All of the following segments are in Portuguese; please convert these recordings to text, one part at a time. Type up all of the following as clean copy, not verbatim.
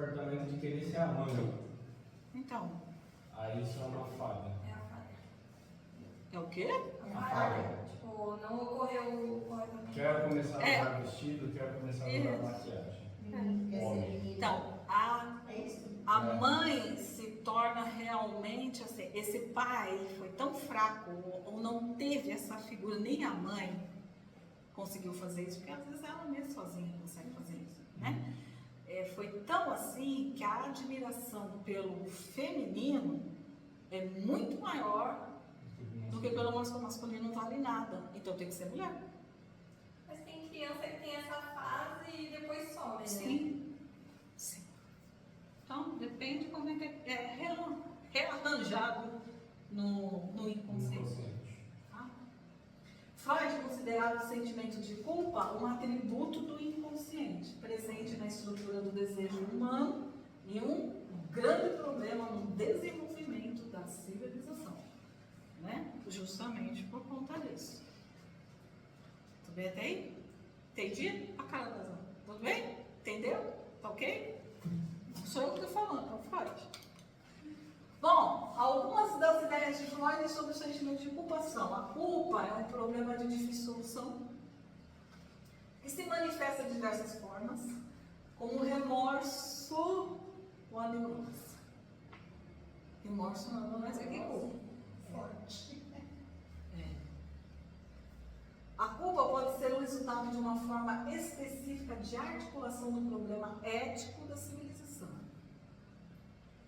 comportamento de querer ser a mãe. Então. Aí isso é uma falha. É a falha. É o quê? A falha. Tipo, não ocorreu corretamente. Quero começar a usar vestido, quero começar a usar maquiagem. Homem. Então, a mãe se torna realmente assim, esse pai foi tão fraco, ou não teve essa figura, nem a mãe conseguiu fazer isso, porque às vezes ela mesma sozinha consegue fazer isso, né? Foi tão assim que a admiração pelo feminino é muito maior do que pelo masculino, não vale nada, então tem que ser mulher. Mas tem criança que tem essa fase e depois some, né? Sim. Sim. Então, depende como é que é rearranjado no inconsciente. Tá? Freud considerava o sentimento de culpa um atributo do inconsciente, presente na estrutura do desejo humano e um grande problema no desenvolvimento da civilização, né? Justamente por conta disso. Tudo bem até aí? Entendi? A cara das mãos. Tudo bem? Entendeu? Tá ok? Não sou eu que estou falando, é o Freud. Bom, algumas das ideias de Freud sobre o sentimento de culpação. A culpa é um problema de difícil solução que se manifesta de diversas formas, como o remorso ou a neurose. Remorso não é que culpa. Forte. A culpa pode ser o resultado de uma forma específica de articulação do problema ético da civilização.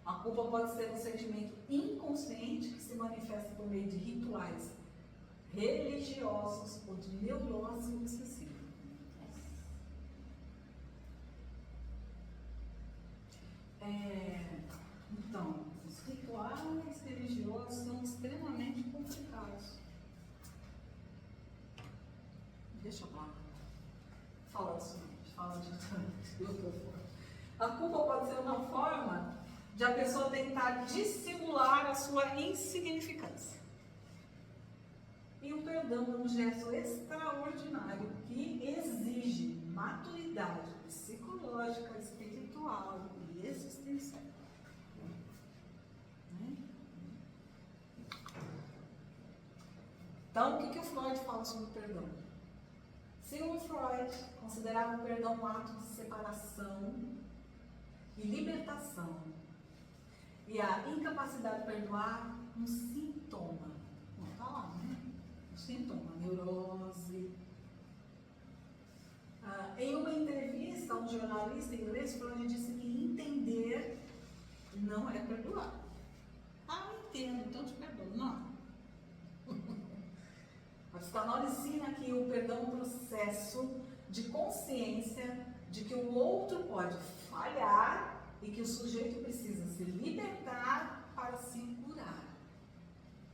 A culpa pode ser um sentimento inconsciente que se manifesta por meio de rituais religiosos ou de neurose obsessiva. Então, os rituais religiosos são extremamente complicados. Deixa eu falar disso. A culpa pode ser uma forma de a pessoa tentar dissimular a sua insignificância. E o perdão é um gesto extraordinário que exige maturidade psicológica, espiritual e existencial. Então, o que o Freud fala sobre o perdão? Sigmund Freud considerava o perdão um ato de separação e libertação, e a incapacidade de perdoar um sintoma. Não está lá, né? Um sintoma, neurose. Em uma entrevista a um jornalista inglês, Freud disse que entender não é perdoar. Eu entendo, então te perdoo. Não. A psicanálise ensina que o perdão é um processo de consciência de que o outro pode falhar e que o sujeito precisa se libertar para se curar.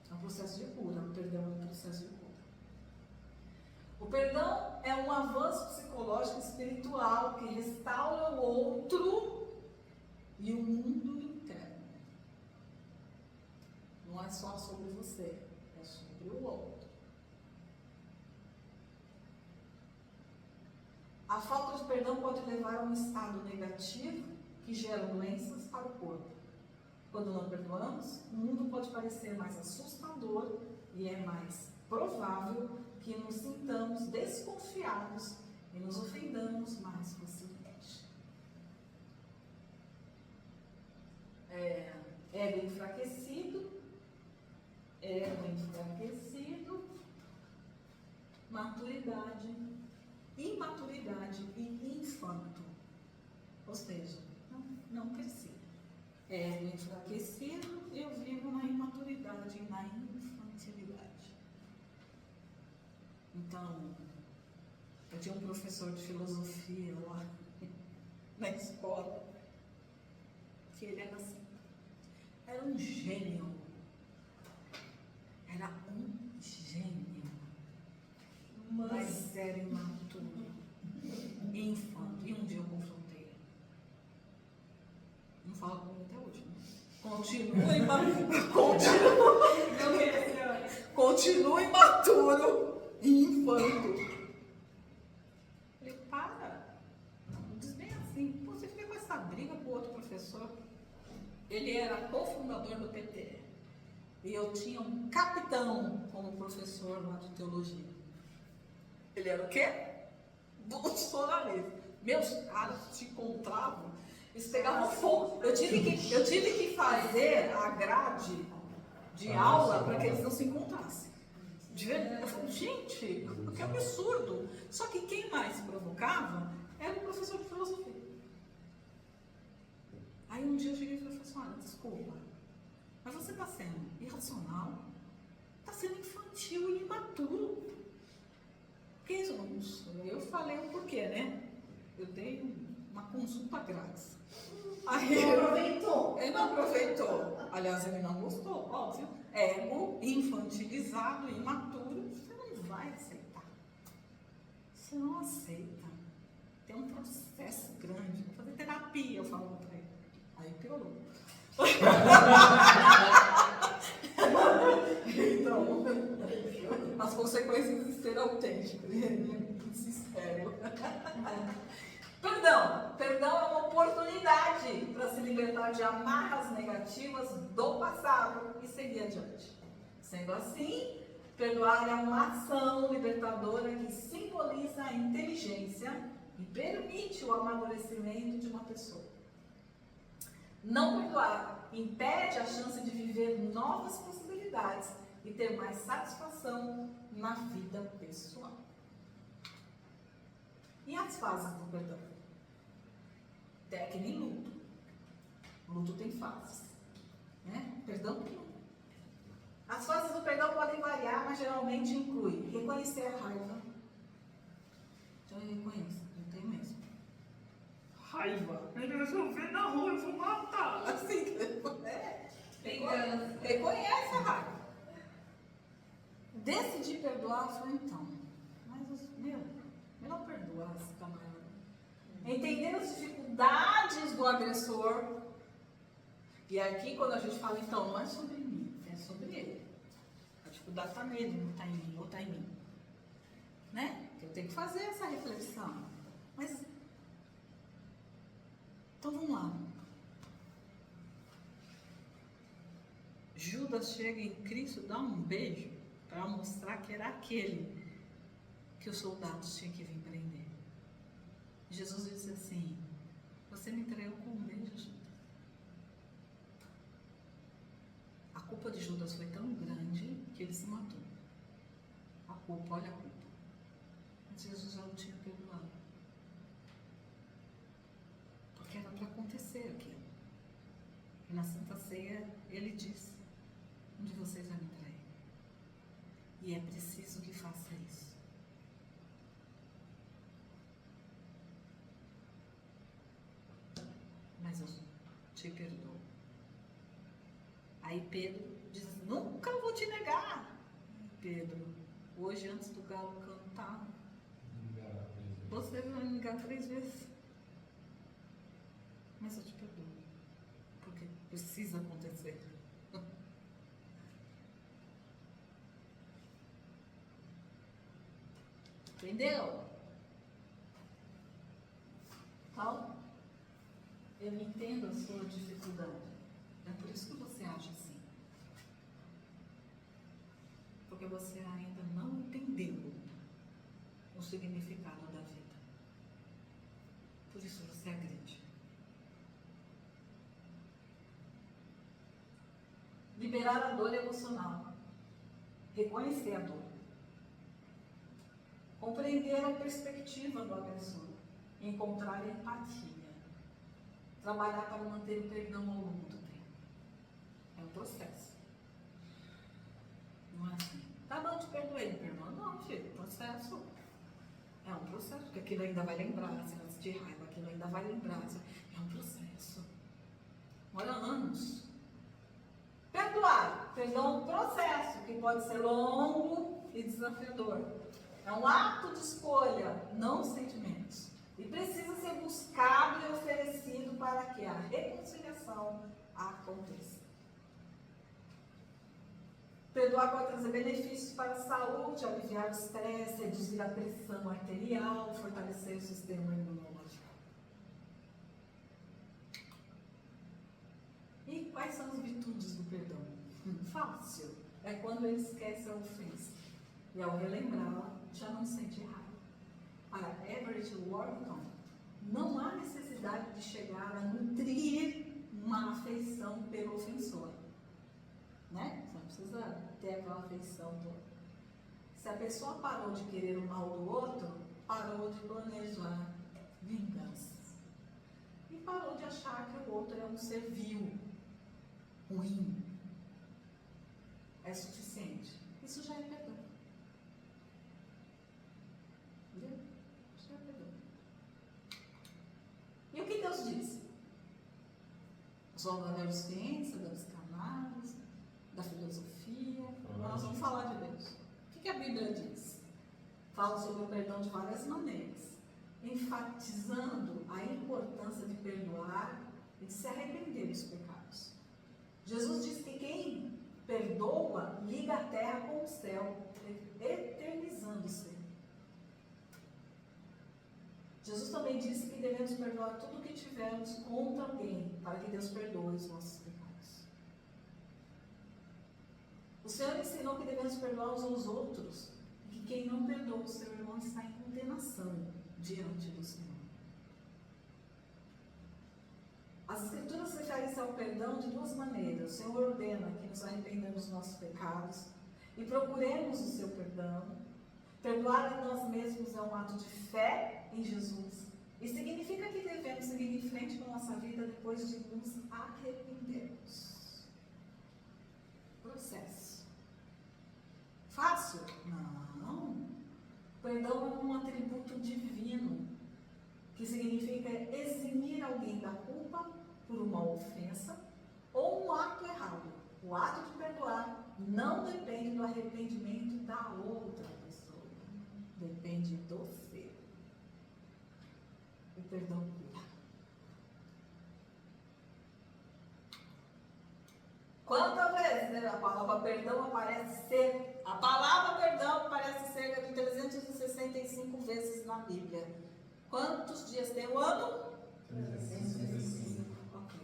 É um processo de cura, o perdão é um processo de cura. O perdão é um avanço psicológico e espiritual que restaura o outro e o mundo interno. Não é só sobre você, é sobre o outro. A falta de perdão pode levar a um estado negativo que gera doenças para o corpo. Quando não perdoamos, o mundo pode parecer mais assustador e é mais provável que nos sintamos desconfiados e nos ofendamos mais facilmente. Ego enfraquecido, maturidade, imaturidade e infanto. Ou seja, não cresci. Ego enfraquecido, eu vivo na imaturidade e na infantilidade. Então, eu tinha um professor de filosofia lá na escola, que ele era assim, era um gênio. Era um gênio. Mas era imaturo, infanto. E um dia eu confrontei ele. Não fala comigo até hoje, né? Continua imaturo e infanto. Falei, para. Não diz bem assim. Pô, você fica com essa briga pro outro professor, ele era cofundador do PT. E eu tinha um capitão como professor lá de teologia. Ele era o quê? Bolsonarista. Meus caras se encontravam, eles pegavam fogo. Eu tive que fazer a grade de aula para que eles não se encontrassem. Eu falei, gente, que absurdo. Só que quem mais provocava era o professor de filosofia. Aí um dia eu cheguei e falei assim, olha, desculpa, mas você está sendo irracional, está sendo infantil e imaturo. Que isso? Eu falei o porquê, né? Eu dei uma consulta grátis. Aí ele não aproveitou. Aliás, ele não gostou, óbvio. Ego infantilizado, imaturo, você não vai aceitar. Você não aceita. Tem um processo grande. Vou fazer terapia, eu falo para ele. Aí piorou. Então, as consequências de ser autêntico, sincero. Perdão é uma oportunidade para se libertar de amarras negativas do passado e seguir adiante. Sendo assim, perdoar é uma ação libertadora que simboliza a inteligência e permite o amadurecimento de uma pessoa. Não perdoar impede a chance de viver novas possibilidades e ter mais satisfação na vida pessoal. E as fases do perdão? É que nem luto. Luto tem fases. Né? Perdão tem. As fases do perdão podem variar, mas geralmente inclui reconhecer a raiva. Já reconheço, não tem mesmo. Raiva. Se eu ver na rua, eu vou matar. Assim, reconhece a raiva. Decidir perdoar foi então. Mas, melhor perdoar esse camarada. Entender as dificuldades do agressor. E aqui, quando a gente fala, então, não é sobre mim, é sobre ele. A dificuldade está nele, não está em mim, ou está em mim. Né? Eu tenho que fazer essa reflexão. Mas, então vamos lá. Judas chega em Cristo, dá um beijo para mostrar que era aquele que os soldados tinham que vir prender. Jesus disse assim, você me traiu com um beijo, Judas. A culpa de Judas foi tão grande que ele se matou. A culpa, olha a culpa. Mas Jesus já não tinha perdoado. Porque era para acontecer aquilo. E na Santa Ceia ele disse, um de vocês vai me trair. E é preciso que faça isso. Mas eu te perdoo. Aí Pedro diz, nunca vou te negar. Pedro, hoje antes do galo cantar, você vai me negar 3 vezes. Mas eu te perdoo. Porque precisa acontecer. Entendeu? Então, eu entendo a sua dificuldade. É por isso que você age assim. Porque você ainda não entendeu o significado da vida. Por isso você agride. Liberar a dor emocional. Reconhecer a dor. Compreender a perspectiva do agressor. Encontrar empatia. Trabalhar para manter o perdão ao longo do tempo. É um processo. Não é assim. Tá bom, te perdoei, não perdoa? Não, filho, processo. É um processo, porque aquilo ainda vai lembrar, se antes de raiva, aquilo ainda vai lembrar. É um processo. Olha, anos. Perdoar. Perdão é um processo que pode ser longo e desafiador. É um ato de escolha, não sentimentos. E precisa ser buscado e oferecido para que a reconciliação aconteça. Perdoar pode trazer benefícios para a saúde, aliviar o estresse, reduzir a pressão arterial, fortalecer o sistema imunológico. Quais são as virtudes do perdão? Fácil. É quando ele esquece a ofensa. E ao relembrá-la, já não sente raiva. Para Everett Warrington, não há necessidade de chegar a nutrir uma afeição pelo ofensor. Né? Você não precisa ter aquela afeição toda. Se a pessoa parou de querer o mal do outro, parou de planejar vinganças. E parou de achar que o outro é um ser vil, ruim. É suficiente. Isso já é perdão. Entendeu? Isso já é perdão. E o que Deus diz? Nós vamos da neurociência, da psicanálise, da filosofia. Nós vamos falar de Deus. O que a Bíblia diz? Fala sobre o perdão de várias maneiras, enfatizando a importância de perdoar e de se arrepender dos pecados. Jesus diz que quem perdoa liga a terra com o céu, eternizando-se. Jesus também disse que devemos perdoar tudo o que tivermos contra alguém, para que Deus perdoe os nossos pecados. O Senhor ensinou que devemos perdoar uns aos outros, e que quem não perdoa o seu irmão está em condenação diante do Senhor. As Escrituras referem-se ao perdão de duas maneiras. O Senhor ordena que nos arrependamos dos nossos pecados e procuremos o seu perdão. Perdoar a nós mesmos é um ato de fé em Jesus e significa que devemos seguir em frente com a nossa vida depois de nos arrependermos. Processo. Fácil? Não. Perdão é um atributo divino, que significa eximir alguém da culpa por uma ofensa ou um ato errado. O ato de perdoar não depende do arrependimento da outra pessoa, depende do seu. O perdão cura. Quantas vezes a palavra perdão aparece ser? A palavra perdão aparece cerca de 365 vezes na Bíblia. Quantos dias tem o ano? 365. Ok.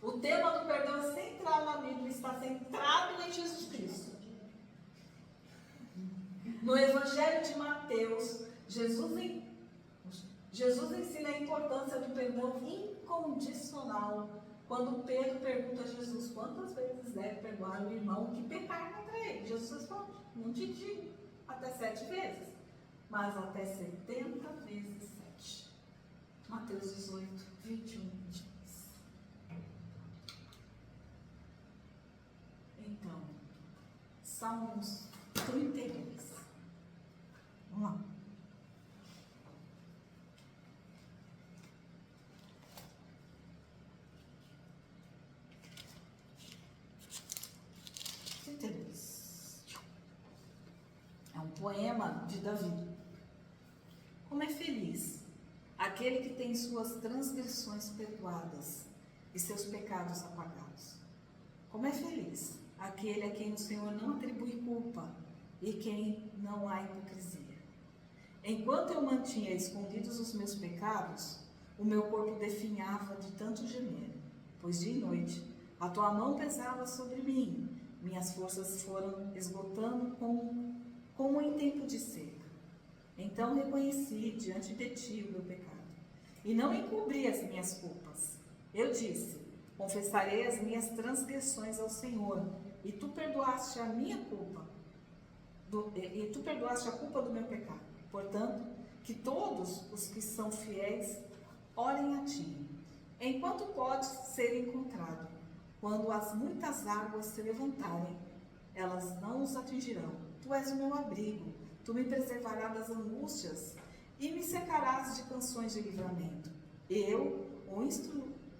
O tema do perdão é central na Bíblia, está centrado em Jesus Cristo. No Evangelho de Mateus, Jesus ensina a importância do perdão incondicional. Quando Pedro pergunta a Jesus quantas vezes deve perdoar o irmão que pecar contra ele, Jesus responde: não te digo até 7 vezes, mas até 70 vezes 7. Mateus 18, 21, 22. Então, Salmos 32. Vamos lá. É um poema de Davi. Como é feliz aquele que tem suas transgressões perdoadas e seus pecados apagados. Como é feliz aquele a quem o Senhor não atribui culpa e quem não há hipocrisia. Enquanto eu mantinha escondidos os meus pecados, o meu corpo definhava de tanto gemer, pois dia e noite a tua mão pesava sobre mim, minhas forças foram esgotando como em tempo de seca. Então reconheci diante de ti o meu pecado, e não encobri as minhas culpas. Eu disse: confessarei as minhas transgressões ao Senhor, e tu perdoaste a minha culpa, e tu perdoaste a culpa do meu pecado. Portanto, que todos os que são fiéis orem a ti, enquanto podes ser encontrado. Quando as muitas águas se levantarem, elas não os atingirão. Tu és o meu abrigo, tu me preservarás das angústias e me secarás de canções de livramento. Eu o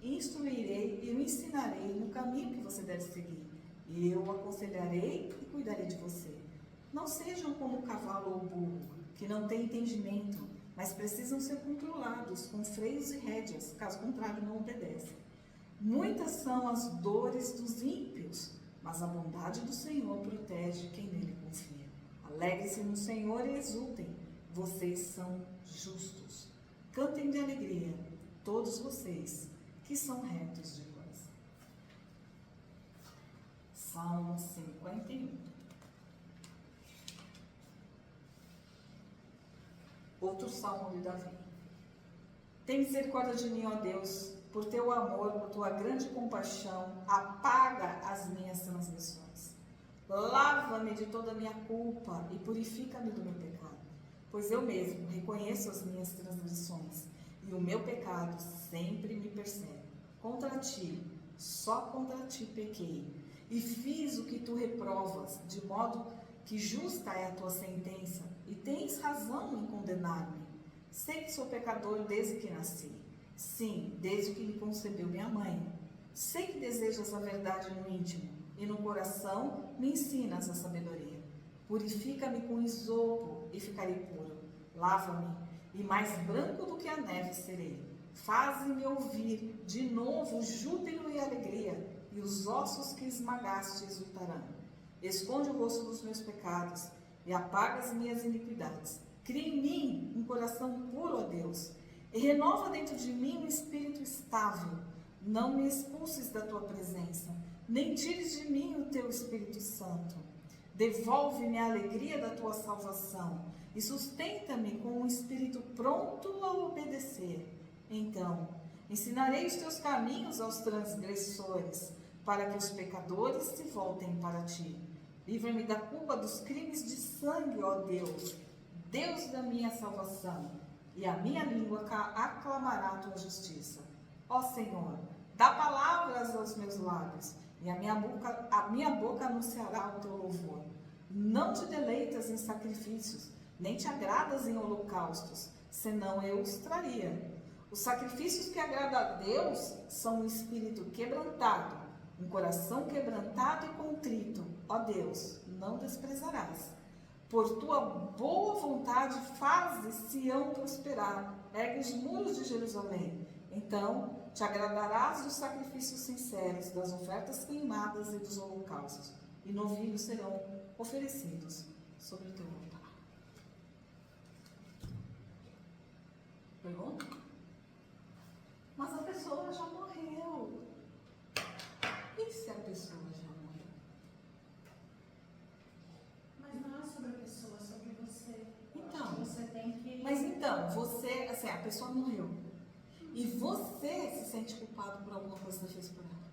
instruirei e o ensinarei no caminho que você deve seguir. E eu o aconselharei e cuidarei de você. Não sejam como o cavalo ou o burro, que não têm entendimento, mas precisam ser controlados com freios e rédeas, caso contrário não obedecem. Muitas são as dores dos ímpios, mas a bondade do Senhor protege quem nele confia. Alegrem-se no Senhor e exultem, vocês são justos. Cantem de alegria, todos vocês que são retos de coração. Salmo 51. Outro salmo de Davi. Tem misericórdia de mim, ó Deus, por teu amor, por tua grande compaixão, apaga as minhas transgressões. Lava-me de toda a minha culpa e purifica-me do meu pecado, pois eu mesmo reconheço as minhas transgressões e o meu pecado sempre me persegue. Contra ti, só contra ti pequei e fiz o que tu reprovas, de modo que justa é a tua sentença e tens razão em condenar-me. Sei que sou pecador desde que nasci, sim, desde que me concebeu minha mãe. Sei que desejas a verdade no íntimo e no coração me ensinas a sabedoria. Purifica-me com isopo e ficarei puro. Lava-me e mais branco do que a neve serei. Faze-me ouvir de novo júbilo e alegria, e os ossos que esmagaste exultarão. Esconde o rosto dos meus pecados e apaga as minhas iniquidades. Cria em mim um coração puro, ó Deus, e renova dentro de mim um espírito estável. Não me expulses da tua presença, nem tires de mim o teu Espírito Santo. Devolve-me a alegria da tua salvação e sustenta-me com um espírito pronto a obedecer. Então, ensinarei os teus caminhos aos transgressores, para que os pecadores se voltem para ti. Livra-me da culpa dos crimes de sangue, ó Deus, Deus da minha salvação, e a minha língua aclamará a tua justiça. Ó Senhor, dá palavras aos meus lábios, e a minha boca anunciará o teu louvor. Não te deleitas em sacrifícios, nem te agradas em holocaustos, senão eu os traria. Os sacrifícios que agradam a Deus são um espírito quebrantado, um coração quebrantado e contrito. Ó Deus, não desprezarás. Por tua boa vontade fazes Sião prosperar, ergue os muros de Jerusalém. Então te agradarás dos sacrifícios sinceros, das ofertas queimadas e dos holocaustos, e novilhos serão oferecidos sobre o teu altar. Pergunta? Mas a pessoa já morreu. E se a pessoa já morreu? Mas não é sobre a pessoa, é sobre você. Então, você tem que... Mas então, você, assim, a pessoa morreu. E você se sente culpado por alguma coisa que você fez por ela.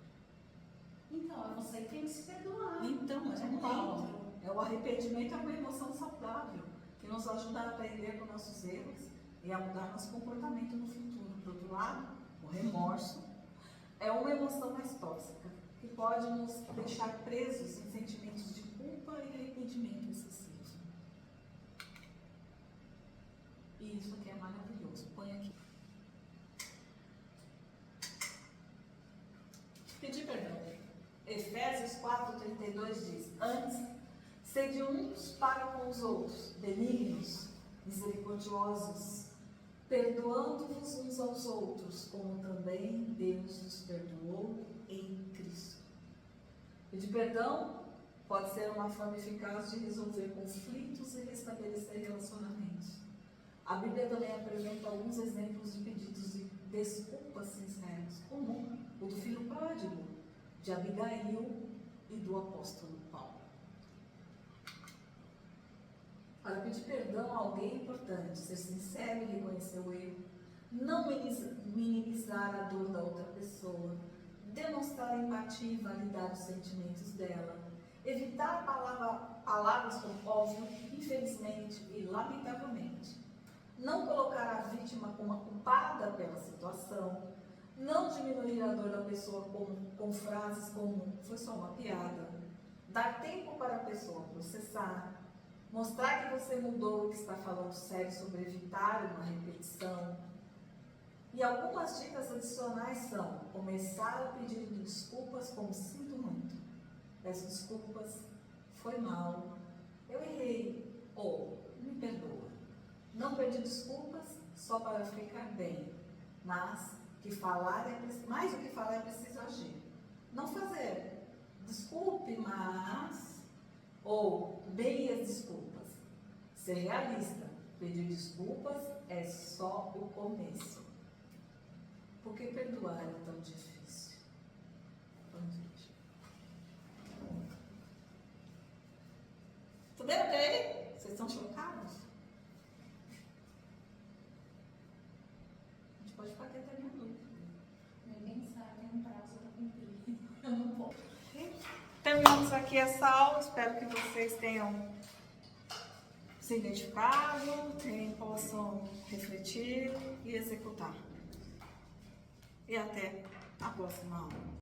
Então, é você que tem que se perdoar. Então, é não. É o arrependimento, é uma emoção saudável, que nos ajuda a aprender com nossos erros e a mudar nosso comportamento no futuro. Por outro lado, o remorso é uma emoção mais tóxica, que pode nos deixar presos em sentimentos de culpa e arrependimento excessivo. E isso aqui é maravilhoso. Põe aqui. Pedir perdão. Efésios 4:32 diz: antes, sede uns para com os outros, benignos, misericordiosos, perdoando-vos uns aos outros, como também Deus nos perdoou em Cristo. Pedir perdão pode ser uma forma eficaz de resolver conflitos e restabelecer relacionamentos. A Bíblia também apresenta alguns exemplos de pedidos de desculpas sinceros, como o do filho pródigo, de Abigail e do apóstolo Paulo. Para pedir perdão a alguém é importante ser sincero e reconhecer o erro, não minimizar a dor da outra pessoa, demonstrar empatia e validar os sentimentos dela, evitar palavras como óbvio, infelizmente e lamentavelmente, não colocar a vítima como a culpada pela situação, não diminuir a dor da pessoa com frases como foi só uma piada, dar tempo para a pessoa processar, mostrar que você mudou e que está falando sério sobre evitar uma repetição. E algumas dicas adicionais são começar a pedir desculpas como sinto muito, peço desculpas, foi mal, eu errei, ou me perdoa. Não pedir desculpas só para ficar bem, mas que mais do que falar é preciso agir. Não fazer desculpe, mas, ou meias desculpas. Ser realista, pedir desculpas é só o começo. Porque perdoar é tão difícil. Tão difícil. Terminamos aqui essa aula. Espero que vocês tenham se identificado, possam refletir e executar. E até a próxima aula.